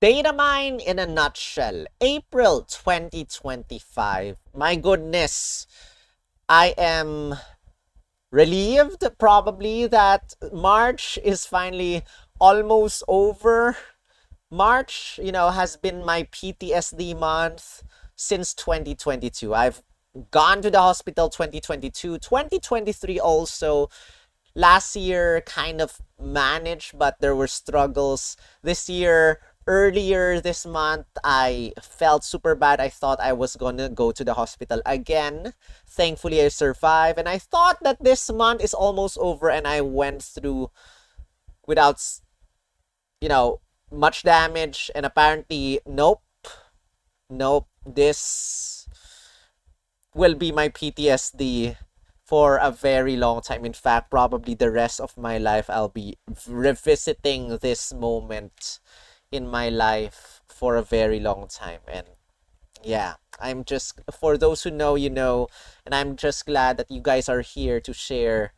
Datamine in a nutshell. April 2025. My goodness. I am relieved probably that March is finally almost over. March, has been my PTSD month since 2022. I've gone to the hospital 2022, 2023 also. Last year kind of managed, but there were struggles. This year, earlier this month, I felt super bad. I thought I was gonna go to the hospital again. Thankfully, I survived, and I thought that this month is almost over, and I went through without, you know, much damage. And apparently, nope, nope. This will be my PTSD for a very long time. In fact, probably the rest of my life, I'll be revisiting this moment in my life for a very long time. And yeah, I'm just, for those who know, and I'm just glad that you guys are here to share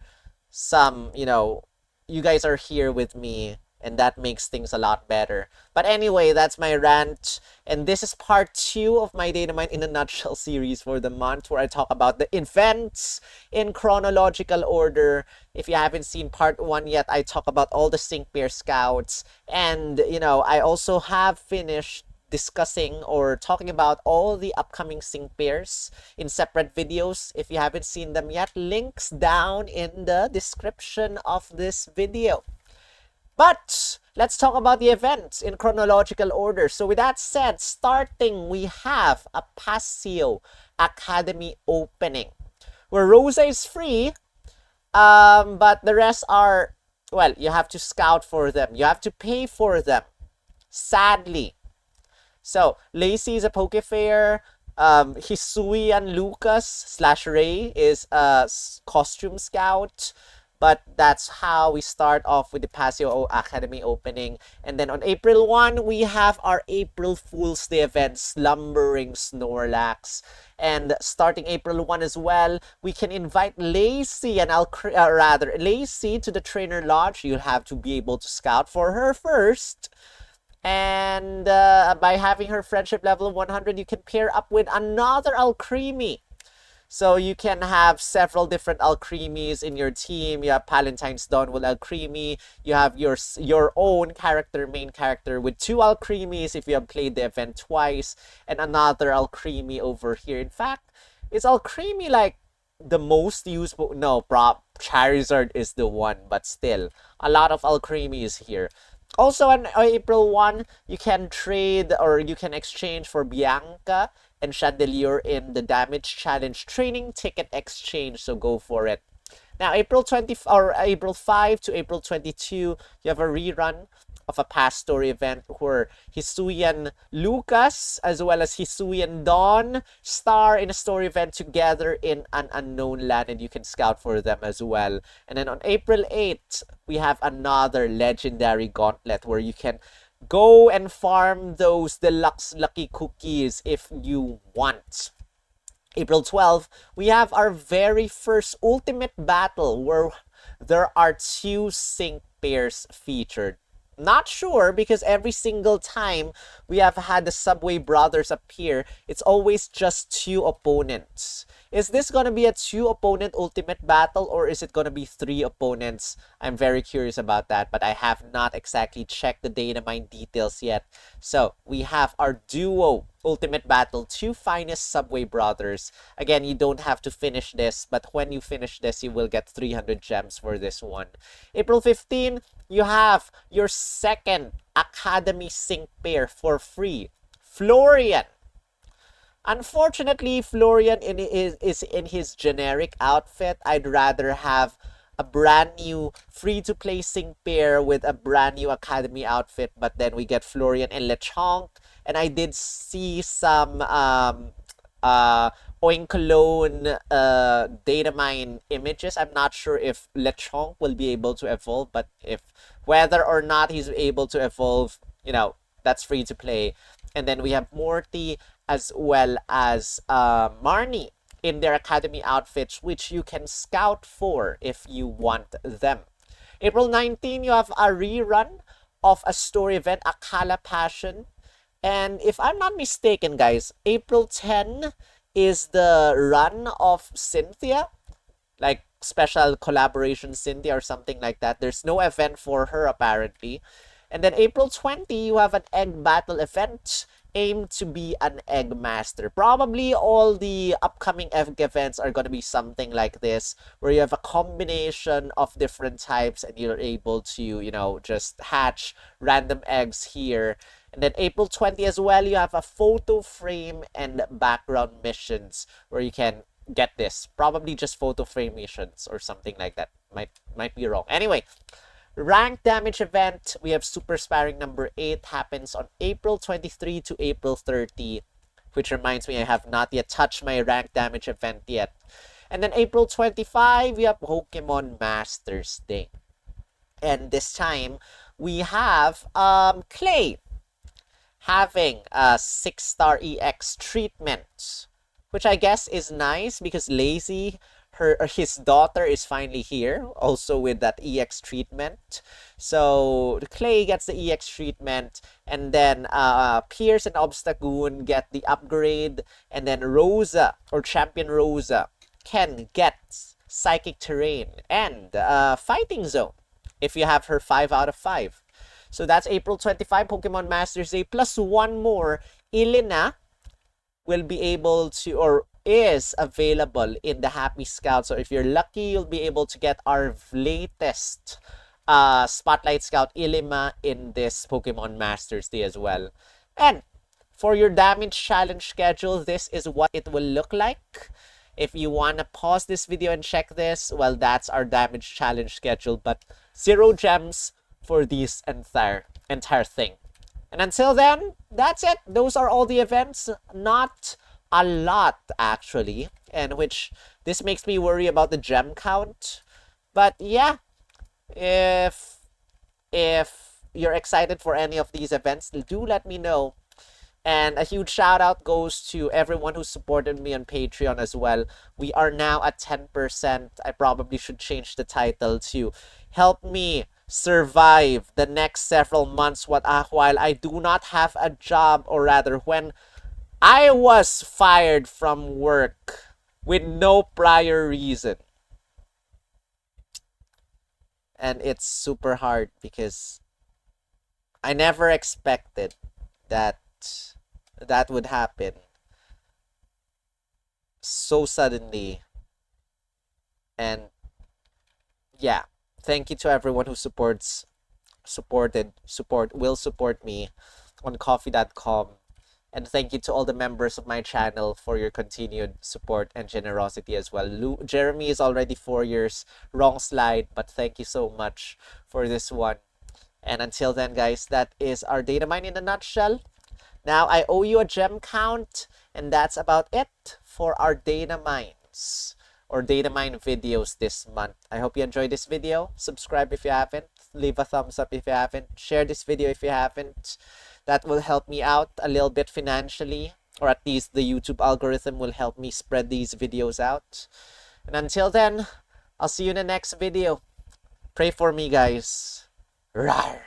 some, you guys are here with me, and that makes things a lot better. But anyway, that's my rant, and this is part two of my Datamine in a Nutshell series for the month, where I talk about the events in chronological order. If you haven't seen part one yet, I talk about all the sync pair scouts, and I also have finished discussing or talking about all the upcoming sync pairs in separate videos. If you haven't seen them yet, links down in the description of this video. But let's talk about the events in chronological order. So with that said, starting, we have a Pasio Academy opening, where Rosa is free, but the rest are, well, you have to scout for them. You have to pay for them, sadly. So, Lacey is a Pokefair. Hisui and Lucas slash Ray is a costume scout. But that's how we start off with the Pasio Academy opening. And then on April 1, we have our April Fool's Day event, Slumbering Snorlax. And starting April 1 as well, we can invite Lacey and Lacey to the Trainer Lodge. You'll have to be able to scout for her first. And by having her friendship level 100, you can pair up with another Alcremie. So you can have several different Alcremies in your team. You have Palentine's Dawn with Alcremie. You have your own character, main character, with two Alcremies if you have played the event twice. And another Alcremie over here. In fact, is Alcremie like the most useful? No, Charizard is the one, but still, a lot of Alcremie is here. Also on April 1, you can trade or you can exchange for Bianca and Chandelier in the Damage Challenge Training Ticket Exchange, so go for it. Now, April 5 to April 22, you have a rerun of a past story event where Hisuian Lucas as well as Hisuian Dawn star in a story event together in an unknown land, and you can scout for them as well. And then on April 8th, we have another legendary gauntlet where you can go and farm those deluxe lucky cookies if you want. April 12th, we have our very first ultimate battle where there are two sync pairs featured. Not sure, because every single time we have had the Subway Brothers appear, it's always just two opponents. Is this gonna be a two opponent ultimate battle, or is it gonna be three opponents? I'm very curious about that, but I have not exactly checked the Datamine details yet. So we have our duo ultimate battle, two finest Subway Brothers. Again, you don't have to finish this, but when you finish this, you will get 300 gems for this one. April 15, you have your second Academy sync pair for free, Florian. Unfortunately, Florian is in his generic outfit. I'd rather have a brand new free-to-play sync pair with a brand new Academy outfit, but then we get Florian and Lechonk. And I did see some Oinkologne Datamine images. I'm not sure if Lechonk will be able to evolve, but if whether or not he's able to evolve, that's free to play. And then we have Morty as well as Marnie in their Academy outfits, which you can scout for if you want them. April 19, you have a rerun of a story event, Akala Passion. And if I'm not mistaken, guys, April 10 is the run of Cynthia, like special collaboration Cynthia or something like that. There's no event for her apparently. And then April 20, you have an egg battle event. Aim to be an egg master. Probably all the upcoming egg events are going to be something like this, where you have a combination of different types and you're able to, you know, just hatch random eggs here. And then April 20 as well, you have a photo frame and background missions where you can get this. Probably just photo frame missions or something like that. Might be wrong. Anyway, rank damage event, we have Super Sparring number 8 happens on April 23 to April 30, which reminds me I have not yet touched my rank damage event yet. And then April 25, we have Pokemon Masters Day. And this time, we have Clay having a 6-star EX treatment, which I guess is nice because Lazy, his daughter, is finally here, also with that EX treatment. So Clay gets the EX treatment, and then Pierce and Obstagoon get the upgrade, and then Rosa, or Champion Rosa, can get Psychic Terrain and Fighting Zone if you have her 5 out of 5. So that's April 25, Pokemon Masters Day, plus one more. Ilina will be able to, or is available in the Happy Scout. So if you're lucky, you'll be able to get our latest Spotlight Scout Ilima in this Pokemon Masters Day as well. And for your damage challenge schedule, this is what it will look like. If you want to pause this video and check this, well, that's our damage challenge schedule, but 0 gems for this entire thing. And until then, that's it. Those are all the events. Not a lot, actually. And which, this makes me worry about the gem count. But yeah, if you're excited for any of these events, do let me know. And a huge shout out goes to everyone who supported me on Patreon as well. We are now at 10%. I probably should change the title to help me survive the next several months while I do not have a job, or rather when I was fired from work with no prior reason. And it's super hard because I never expected that that would happen so suddenly. And yeah, thank you to everyone who will support me on Coffee.com. And thank you to all the members of my channel for your continued support and generosity as well. Jeremy is already 4 years. Wrong slide, but thank you so much for this one. And until then, guys, that is our data mine in a nutshell. Now, I owe you a gem count, and that's about it for our data mines or data mine videos this month. I hope you enjoyed this video. Subscribe if you haven't. Leave a thumbs up if you haven't. Share this video if you haven't. That will help me out a little bit financially, or at least the YouTube algorithm will help me spread these videos out. And until then, I'll see you in the next video. Pray for me, guys. Rawr.